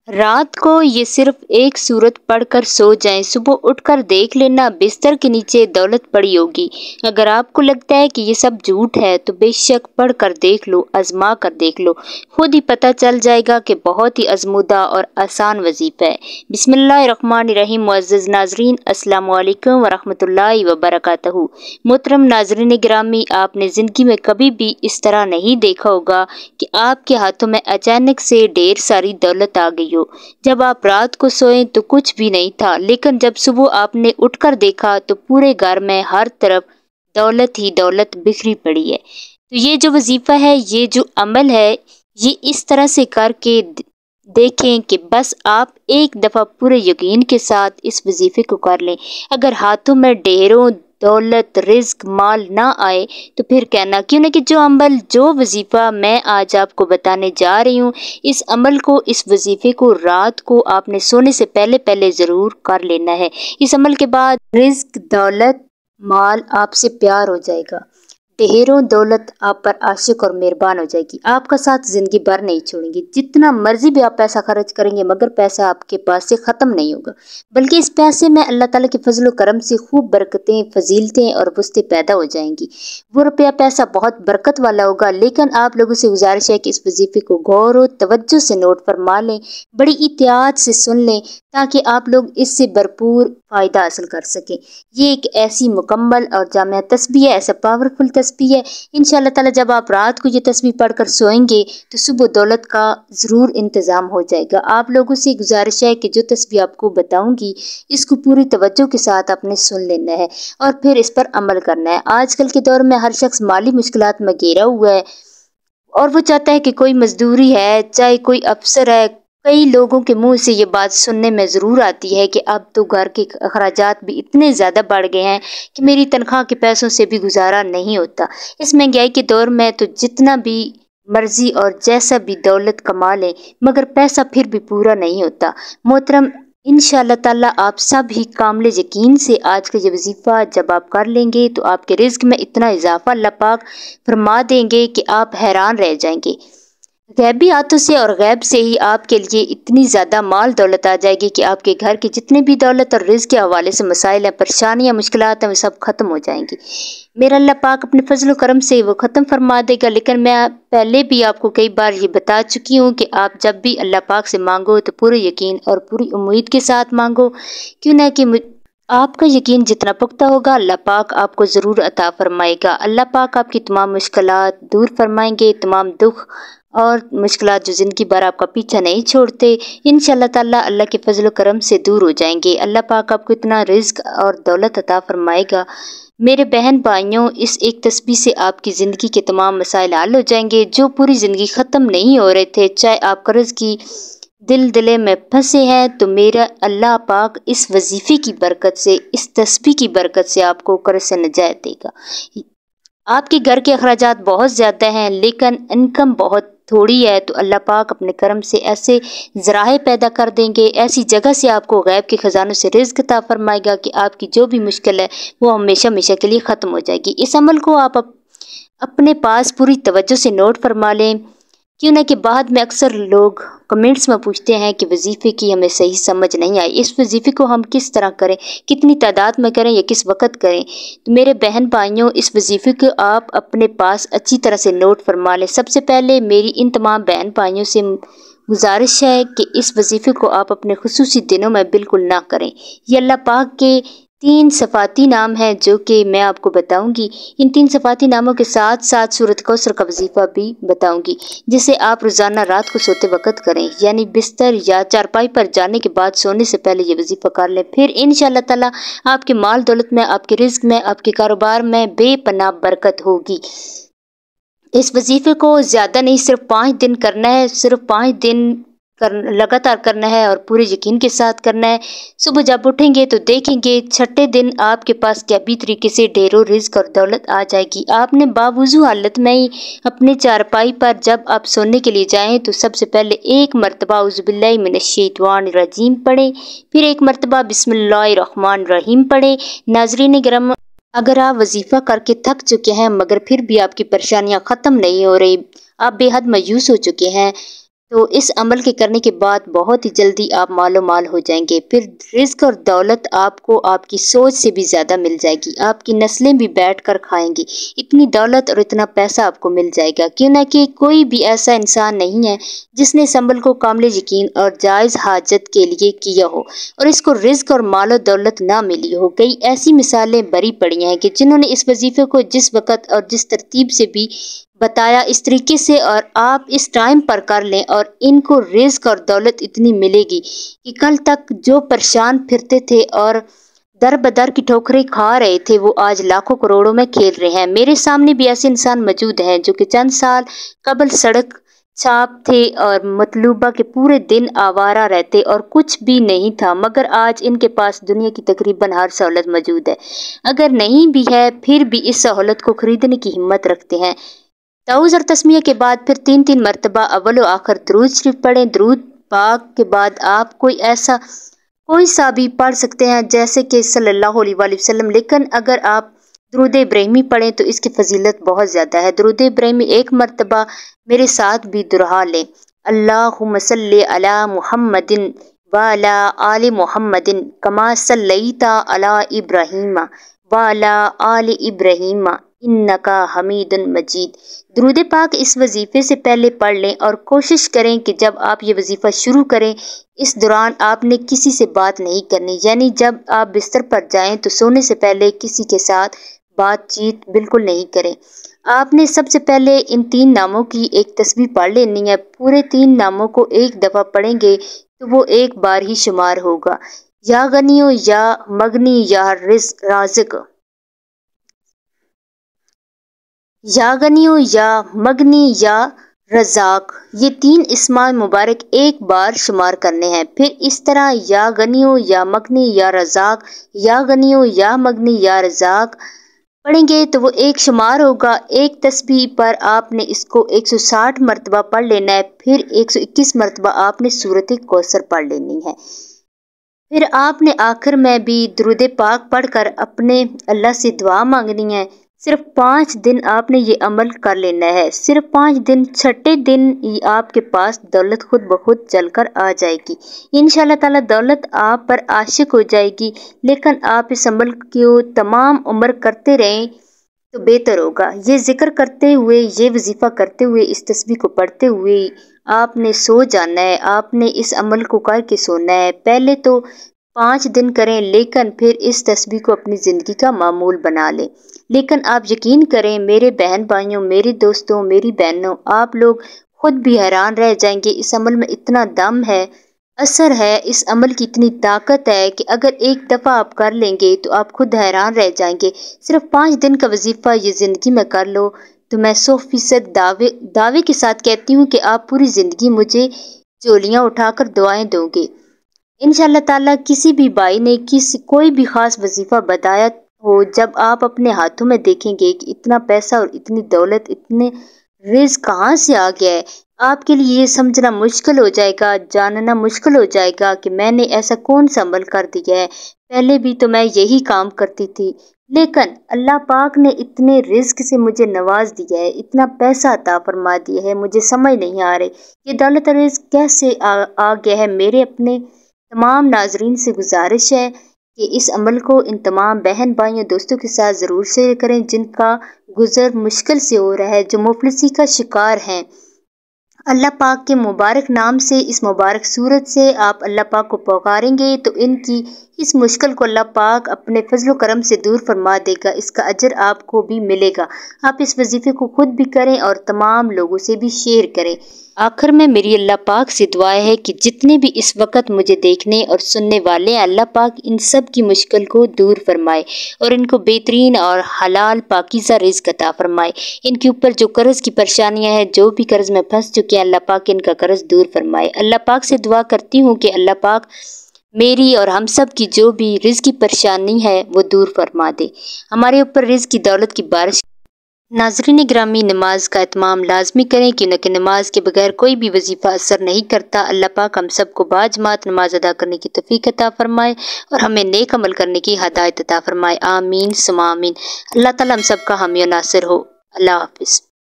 रात को ये सिर्फ एक सूरत पढ़कर सो जाएं, सुबह उठकर देख लेना बिस्तर के नीचे दौलत पड़ी होगी। अगर आपको लगता है कि ये सब झूठ है तो बेशक पढ़कर देख लो, आजमा कर देख लो, खुद ही पता चल जाएगा कि बहुत ही आजमूदा और आसान वजीफा है। बिस्मिल्लाहिर्रहमानिर्रहीम। मुअज़्ज़िज़ नाज़रीन, अस्सलाम वालेकुम वरहमतुल्लाहि वबरकातुहू। मोहतरम नाज़रीन गिरामी, आपने ज़िंदगी में कभी भी इस तरह नहीं देखा होगा कि आपके हाथों में अचानक से ढेर सारी दौलत आ गई हो। जब आप रात को सोए तो कुछ भी नहीं था, लेकिन जब सुबह आपने उठकर देखा तो पूरे घर में हर तरफ दौलत ही दौलत बिखरी पड़ी है। तो ये जो वजीफा है, ये जो अमल है, ये इस तरह से करके देखें कि बस आप एक दफ़ा पूरे यकीन के साथ इस वजीफे को कर लें। अगर हाथों में ढेरों दौलत, रिज्क, माल ना आए तो फिर कहना क्यों ना कि जो अमल, जो वजीफा मैं आज आपको बताने जा रही हूँ, इस अमल को, इस वजीफे को रात को आपने सोने से पहले पहले ज़रूर कर लेना है। इस अमल के बाद रिज्क, दौलत, माल आपसे प्यार हो जाएगा, ढेरों दौलत आप पर आशिक और मेहरबान हो जाएगी, आपका साथ ज़िंदगी भर नहीं छोड़ेंगी। जितना मर्जी भी आप पैसा खर्च करेंगे मगर पैसा आपके पास से ख़त्म नहीं होगा, बल्कि इस पैसे में अल्लाह ताला के फजल व करम से खूब बरकतें, फजीलतें और वस्तें पैदा हो जाएंगी। वो रुपया पैसा बहुत बरकत वाला होगा। लेकिन आप लोगों से गुजारिश है कि इस वजीफे को गौर व तवज्जो से नोट फरमा लें, बड़ी एहतियात से सुन लें, ताकि आप लोग इससे भरपूर फ़ायदा हासिल कर सकें। ये एक ऐसी मुकम्मल और जामिया तस्बीह है, ऐसा पावरफुल तस्बीह है। इंशाअल्लाह ताला जब आप रात को ये तस्बीह पढ़कर सोएंगे तो सुबह दौलत का ज़रूर इंतज़ाम हो जाएगा। आप लोगों से गुजारिश है कि जो तस्बीह आपको बताऊंगी इसको पूरी तवज्जो के साथ आपने सुन लेना है और फिर इस पर अमल करना है। आजकल के दौर में हर शख्स माली मुश्किलात में घिरा हुआ है और वो चाहता है कि कोई मजदूरी है, चाहे कोई अफसर है। कई लोगों के मुंह से ये बात सुनने में ज़रूर आती है कि अब तो घर के अखराजात भी इतने ज़्यादा बढ़ गए हैं कि मेरी तनख्वाह के पैसों से भी गुजारा नहीं होता। इस महंगाई के दौर में तो जितना भी मर्जी और जैसा भी दौलत कमा लें मगर पैसा फिर भी पूरा नहीं होता। मोहतरम, इंशाअल्लाह ताला आप सब ही कामिल यकीन से आज का ये वजीफ़ा जब आप कर लेंगे तो आपके रिज्क में इतना इजाफा अल्लाह पाक फरमा देंगे कि आप हैरान रह जाएंगे। गैबी हाथों से और गैब से ही आपके लिए इतनी ज़्यादा माल दौलत आ जाएगी कि आपके घर के जितने भी दौलत और रिज़्क के हवाले से मसाइल हैं, परेशानियां, मुश्किलात हैं, वो सब ख़त्म हो जाएंगी। मेरा अल्लाह पाक अपने फजल करम से वो ख़त्म फरमा देगा। लेकिन मैं पहले भी आपको कई बार ये बता चुकी हूँ कि आप जब भी अल्लाह पाक से मांगो तो पूरे यकीन और पूरी उम्मीद के साथ मांगो, क्यों ना कि आपका यकीन जितना पुख्ता होगा अल्लाह पाक आपको ज़रूर अता फरमाएगा। अल्लाह पाक आपकी तमाम मुश्किलात दूर फरमाएंगे, तमाम दुख और मुश्किलात जो ज़िंदगी भर आपका पीछा नहीं छोड़ते, इंशाअल्लाह ताला अल्लाह के फजल करम से दूर हो जाएंगे। अल्लाह पाक आपको इतना रिज्क और दौलत अता फरमाएगा। मेरे बहन भाइयों, इस एक तस्बीह से आपकी ज़िंदगी के तमाम मसाइल हल हो जाएंगे जो पूरी ज़िंदगी ख़त्म नहीं हो रहे थे। चाहे आप कर्ज़ की दिल में फंसे हैं तो मेरा अल्लाह पाक इस वजीफ़े की बरकत से, इस तस्बीह की बरकत से आपको कर्ज़ से निजात देगा। आपके घर के अखराजात बहुत ज़्यादा हैं लेकिन इनकम बहुत थोड़ी है, तो अल्लाह पाक अपने करम से ऐसे ज़राए पैदा कर देंगे, ऐसी जगह से आपको गैब के ख़जानों से रिज़्क अता फरमाएगा कि आपकी जो भी मुश्किल है वो हमेशा हमेशा के लिए ख़त्म हो जाएगी। इस अमल को आप अपने पास पूरी तवज्जो से नोट फरमा लें, क्यों ना कि बाद में अक्सर लोग कमेंट्स में पूछते हैं कि वजीफ़े की हमें सही समझ नहीं आई, इस वजीफ़े को हम किस तरह करें, कितनी तादाद में करें या किस वक्त करें। तो मेरे बहन भाइयों, इस वजीफ़े को आप अपने पास अच्छी तरह से नोट फरमा लें। सबसे पहले मेरी इन तमाम बहन भाइयों से गुजारिश है कि इस वजीफ़े को आप अपने खुसूसी दिनों में बिल्कुल ना करें। ये अल्लाह पाक के 3 सफ़ाती नाम हैं जो कि मैं आपको बताऊंगी। इन 3 सफ़ाती नामों के साथ साथ सूरत कौसर का वजीफ़ा भी बताऊंगी, जिसे आप रोज़ाना रात को सोते वक्त करें, यानी बिस्तर या चारपाई पर जाने के बाद सोने से पहले ये वजीफ़ा कर लें। फिर इंशाअल्लाह ताला आपके माल दौलत में, आपके रिज़्क में, आपके कारोबार में बेपनाह बरकत होगी। इस वजीफ़े को ज़्यादा नहीं, सिर्फ 5 दिन करना है, सिर्फ 5 दिन लगातार करना है और पूरे यकीन के साथ करना है। सुबह जब उठेंगे तो देखेंगे छठे दिन आपके पास कैबी तरीके से ढेरों रिज़्क और दौलत आ जाएगी। आपने बावुज़ू हालत में ही अपने चारपाई पर जब आप सोने के लिए जाएं तो सबसे पहले 1 मरतबा औज़ुबिल्लाहि मिनश्शैतानिर्रजीम पढ़ें, फिर 1 मरतबा बिस्मिल्लाहिर्रहमानिर्रहीम पढ़ें। नाज़रीन गिराम, अगर आप वजीफ़ा करके थक चुके हैं मगर फिर भी आपकी परेशानियां ख़त्म नहीं हो रही, आप बेहद मायूस हो चुके हैं, تو اس عمل کے کرنے کے بعد بہت ہی جلدی آپ مالو مال ہو جائیں گے۔ پھر رزق اور دولت آپ کو آپ کی سوچ سے بھی زیادہ مل جائے گی، آپ کی نسلیں بھی بیٹھ کر کھائیں گی، اتنی دولت اور اتنا پیسہ آپ کو مل جائے گا۔ کیوں نہ کہ کوئی بھی ایسا انسان نہیں ہے جس نے اس عمل کو کامل یقین اور جائز حاجت کے لیے کیا ہو اور اس کو رزق اور مال و دولت نہ ملی ہو۔ کئی ایسی مثالیں بری پڑی ہیں کہ جنہوں نے اس وظیفے کو جس وقت اور جس ترتیب سے بھی بتایا اس طریقے سے اور آپ اس ٹائم پر کر لیں اور ان کو رزق اور دولت اتنی ملے گی کہ کل تک جو پریشان پھرتے تھے اور در بدر کی ٹھوکریں کھا رہے تھے وہ آج لاکھوں کروڑوں میں کھیل رہے ہیں۔ میرے سامنے بھی ایسے انسان موجود ہیں جو کہ چند سال قبل سڑک چھاپ تھے اور مطلوبہ کے پورے دن آوارہ رہتے اور کچھ بھی نہیں تھا، مگر آج ان کے پاس دنیا کی تقریباً ہر سہولت موجود ہے، اگر نہیں بھی ہے پھر بھی اس سہولت کو خریدنے کی ہمت رکھتے ہیں۔ تعوذ اور تسمیہ کے بعد پھر 3 مرتبہ اول و آخر درود شریف پڑھیں۔ درود پاک کے بعد آپ کوئی سا بھی پڑھ سکتے ہیں جیسے کہ صلی اللہ علیہ وآلہ وسلم، لیکن اگر آپ درود ابراہیمی پڑھیں تو اس کی فضیلت بہت زیادہ ہے۔ درود ابراہیمی 1 مرتبہ میرے ساتھ بھی دہرا لیں۔ اللہم صلی علی محمد وعلی آل محمد کما صلیت علی ابراہیم وعلی آل ابراہیم انکا حمید مجید۔ درود پاک اس وظیفے سے پہلے پڑھ لیں اور کوشش کریں کہ جب آپ یہ وظیفہ شروع کریں اس دوران آپ نے کسی سے بات نہیں کرنی، یعنی جب آپ بستر پر جائیں تو سونے سے پہلے کسی کے ساتھ بات چیت بالکل نہیں کریں۔ آپ نے سب سے پہلے ان 3 ناموں کی ایک تسبیح پڑھ لینی ہے۔ پورے 3 ناموں کو ایک دفعہ پڑھیں گے تو وہ ایک بار ہی شمار ہوگا۔ یا غنیو یا مغنی یا رازق، یا غنیو یا مغنی یا رزاق، یہ 3 اسماء مبارک ایک بار شمار کرنے ہیں۔ پھر اس طرح یا غنیو یا مغنی یا رزاق، یا غنیو یا مغنی یا رزاق پڑھیں گے تو وہ ایک شمار ہوگا۔ ایک تسبیح پر آپ نے اس کو 160 مرتبہ پڑھ لینا ہے۔ پھر 121 مرتبہ آپ نے سورۃ کوثر پڑھ لینی ہے۔ پھر آپ نے آخر میں بھی درود پاک پڑھ کر اپنے اللہ سے دعا مانگنی ہے۔ صرف 5 دن آپ نے یہ عمل کر لینا ہے، صرف 5 دن۔ چھٹے دن ہی آپ کے پاس دولت خود بخود چل کر آ جائے گی۔ انشاءاللہ تعالی دولت آپ پر عاشق ہو جائے گی، لیکن آپ اس عمل کو تمام عمر کرتے رہیں تو بہتر ہوگا۔ یہ ذکر کرتے ہوئے، یہ وظیفہ کرتے ہوئے، اس تسبیح کو پڑھتے ہوئے آپ نے سو جانا ہے، آپ نے اس عمل کو کر کے سونا ہے۔ پہلے تو 5 دن کریں لیکن پھر اس تسبیح کو اپنی زندگی کا معمول بنا لیں۔ لیکن آپ یقین کریں میرے بہن بھائیوں، میرے دوستوں، میری بہنوں، آپ لوگ خود بھی حیران رہ جائیں گے۔ اس عمل میں اتنا دم ہے، اثر ہے، اس عمل کی اتنی طاقت ہے کہ اگر ایک دفعہ آپ کر لیں گے تو آپ خود حیران رہ جائیں گے۔ صرف 5 دن کا وظیفہ یہ زندگی میں کر لو تو میں 100% دعوے کے ساتھ کہتی ہوں کہ آپ پوری زندگی مجھے چولیاں اٹھا کر دعائیں دو گے۔ انشاءاللہ تعالیٰ کسی بھی بھائی نے کوئی بھی خاص وظیفہ بتایا ہو، جب آپ اپنے ہاتھوں میں دیکھیں گے کہ اتنا پیسہ اور اتنی دولت، اتنے رزق کہاں سے آ گیا ہے، آپ کے لیے یہ سمجھنا مشکل ہو جائے گا، جاننا مشکل ہو جائے گا کہ میں نے ایسا کون سا عمل کر دیا ہے، پہلے بھی تو میں یہی کام کرتی تھی، لیکن اللہ پاک نے اتنے رزق سے مجھے نواز دیا ہے، اتنا پیسہ عطا فرما دیا ہے، مجھے سمجھ نہیں آ رہی یہ دولت اور رزق کیسے آ گیا ہے۔ میرے اپنے تمام ناظرین سے گزارش ہے کہ اس عمل کو ان تمام بہن بھائیوں دوستوں کے ساتھ ضرور شیئر کریں جن کا گزر مشکل سے ہو رہا ہے، جو مفلسی کا شکار ہیں۔ اللہ پاک کے مبارک نام سے، اس مبارک صورت سے آپ اللہ پاک کو پکاریں گے تو ان کی اس مشکل کو اللہ پاک اپنے فضل و کرم سے دور فرما دے گا، اس کا اجر آپ کو بھی ملے گا۔ آپ اس وظیفے کو خود بھی کریں اور تمام لوگوں سے بھی شیئر کریں۔ آخر میں میری اللہ پاک سے دعا ہے کہ جتنے بھی اس وقت مجھے دیکھنے اور سننے والے ہیں، اللہ پاک ان سب کی مشکل کو دور فرمائے اور ان کو بہترین اور حلال پاکیزہ رزق عطا فرمائے۔ ان کے اوپر جو قرض کی پریشانیاں ہیں، جو بھی قرض میں پھنس چکے ہیں، اللہ پاک ان کا قرض دور فرمائے۔ اللہ پاک سے دعا کرتی ہوں کہ اللہ پاک میری اور ہم سب کی جو بھی رزق کی پریشانی ہے وہ دور فرما دے، ہمارے اوپر رزق کی دولت کی بارش۔ ناظرین گرامی، نماز کا اہتمام لازمی کریں کیونکہ نماز کے بغیر کوئی بھی وظیفہ اثر نہیں کرتا۔ اللہ پاک ہم سب کو باجماعت نماز ادا کرنے کی توفیق عطا فرمائے اور ہمیں نیک عمل کرنے کی ہدایت عطا فرمائے۔ آمین ثم آمین۔ اللہ تعالیٰ ہم سب کا حامی و ناصر ہو۔ اللہ حافظ۔